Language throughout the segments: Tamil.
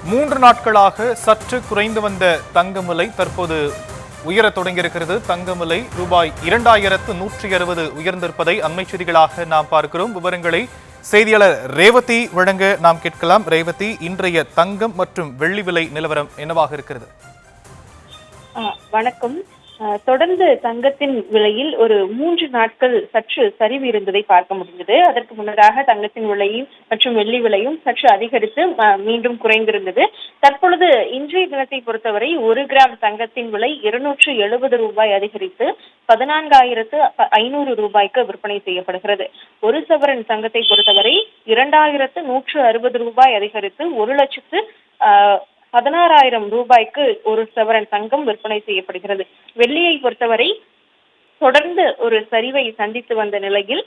3 நாட்களாக சற்று குறைந்து வந்த தங்க விலை தற்போது உயரத் தொடங்கியிருக்கிறது. தங்க விலை ரூபாய் 2160 உயர்ந்திருப்பதை அண்மை செய்திகளாக நாம் பார்க்கிறோம். விவரங்களை செய்தியாளர் ரேவதி வழங்க நாம் கேட்கலாம். ரேவதி, இன்றைய தங்கம் மற்றும் வெள்ளி விலை நிலவரம் என்னவாக இருக்கிறது? வணக்கம். தொடர்ந்து தங்கத்தின் விலையில் ஒரு 3 நாட்கள் சற்று சரிவு இருந்ததை பார்க்க முடிந்தது. அதற்கு முன்னதாக தங்கத்தின் விலையும் மற்றும் வெள்ளி விலையும் சற்று அதிகரித்து மீண்டும் குறைந்திருந்தது. தற்பொழுது இன்றைய தினத்தை பொறுத்தவரை 1 கிராம் தங்கத்தின் விலை 270 ரூபாய் அதிகரித்து 14,500 ரூபாய்க்கு விற்பனை செய்யப்படுகிறது. 1 சவரன் தங்கத்தை பொறுத்தவரை 2,160 ரூபாய் அதிகரித்து 1,16,000 ரூபாய்க்கு 1 சவரன் தங்கம் விற்பனை செய்யப்படுகிறது. வெள்ளியை பொறுத்தவரை தொடர்ந்து ஒரு சரிவை சந்தித்து வந்த நிலையில்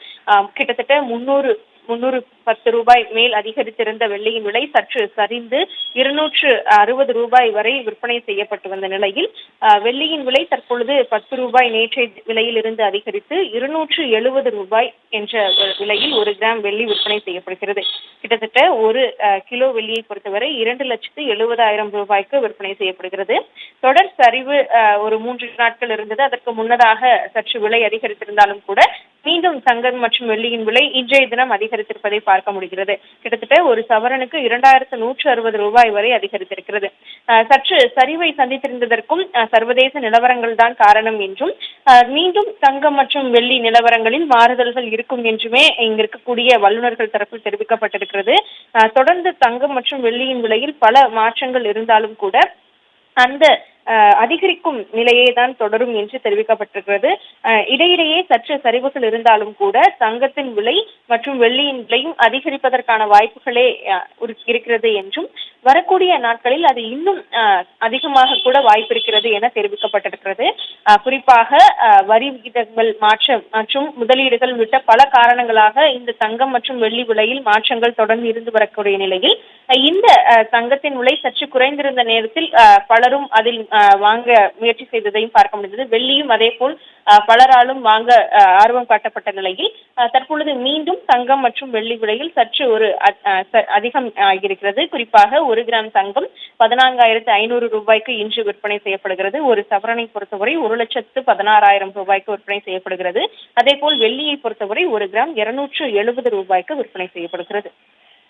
கிட்டத்தட்ட 310 ரூபாய் மேல் அதிகரித்திருந்த வெள்ளியின் விலை சற்று சரிந்து 260 ரூபாய் வரை விற்பனை செய்யப்பட்டு வந்த நிலையில் வெள்ளியின் விலை தற்பொழுது 10 ரூபாய் நேற்றைய விலையில் இருந்து அதிகரித்து 270 ரூபாய் என்ற விலையில் 1 கிராம் வெள்ளி விற்பனை செய்யப்படுகிறது. கிட்டத்தட்ட 1 கிலோ வெள்ளியை பொறுத்தவரை 2,70,000 ரூபாய்க்கு விற்பனை செய்யப்படுகிறது. தொடர் சரிவு ஒரு 3 நாட்கள் இருந்தது. அதற்கு முன்னதாக சற்று விலை அதிகரித்திருந்தாலும் கூட மீண்டும் தங்கம் மற்றும் வெள்ளியின் விலை இன்றைய தினம் அதிகரித்திருப்பதை பார்க்க முடிகிறது. கிட்டத்தட்ட ஒரு சவரனுக்கு 2,160 ரூபாய் வரை அதிகரித்திருக்கிறது. சற்று சரிவை சந்தித்திருந்ததற்கும் சர்வதேச நிலவரங்கள் தான் காரணம் என்றும் மீண்டும் தங்கம் மற்றும் வெள்ளி நிலவரங்களில் மாறுதல்கள் இருக்கும் என்றுமே இங்க இருக்கக்கூடிய வல்லுநர்கள் தரப்பில் தெரிவிக்கப்பட்டிருக்கிறது. தொடர்ந்து தங்கம் மற்றும் வெள்ளியின் விலையில் பல மாற்றங்கள் இருந்தாலும் கூட அந்த அதிகரிக்கும் நிலையே தான் தொடரும் என்று தெரிவிக்கப்பட்டிருக்கிறது. இடையிடையே சற்று சரிவுகள் இருந்தாலும் கூட தங்கத்தின் விலை மற்றும் வெள்ளியின் விலையும் அதிகரிப்பதற்கான வாய்ப்புகளே இருக்கிறது என்றும் வரக்கூடிய நாட்களில் அது இன்னும் அதிகமாக கூட வாய்ப்பு இருக்கிறது என தெரிவிக்கப்பட்டிருக்கிறது. குறிப்பாக வரி விகிதங்கள் மாற்றம் மற்றும் முதலீடுகள் உள்ளிட்ட பல காரணங்களாக இந்த தங்கம் மற்றும் வெள்ளி விலையில் மாற்றங்கள் தொடர்ந்து இருந்து வரக்கூடிய நிலையில் இந்த தங்கத்தின் விலை சற்று குறைந்திருந்த நேரத்தில் பலரும் அதில் வாங்க முயற்சி செய்ததையும் பார்க்க முடிந்தது. வெள்ளியும் அதே போல் பலராலும் வாங்க ஆர்வம் காட்டப்பட்ட நிலையில் தற்பொழுது மீண்டும் தங்கம் மற்றும் வெள்ளி விலையில் சற்று ஒரு அதிகம் ஆகியிருக்கிறது. குறிப்பாக 1 கிராம் தங்கம் 14,500 ரூபாய்க்கு இன்று விற்பனை செய்யப்படுகிறது. ஒரு சவரனை பொறுத்தவரை 1,16,000 ரூபாய்க்கு விற்பனை செய்யப்படுகிறது. அதே போல் வெள்ளியை பொறுத்தவரை 1 கிராம் 270 ரூபாய்க்கு விற்பனை செய்யப்படுகிறது.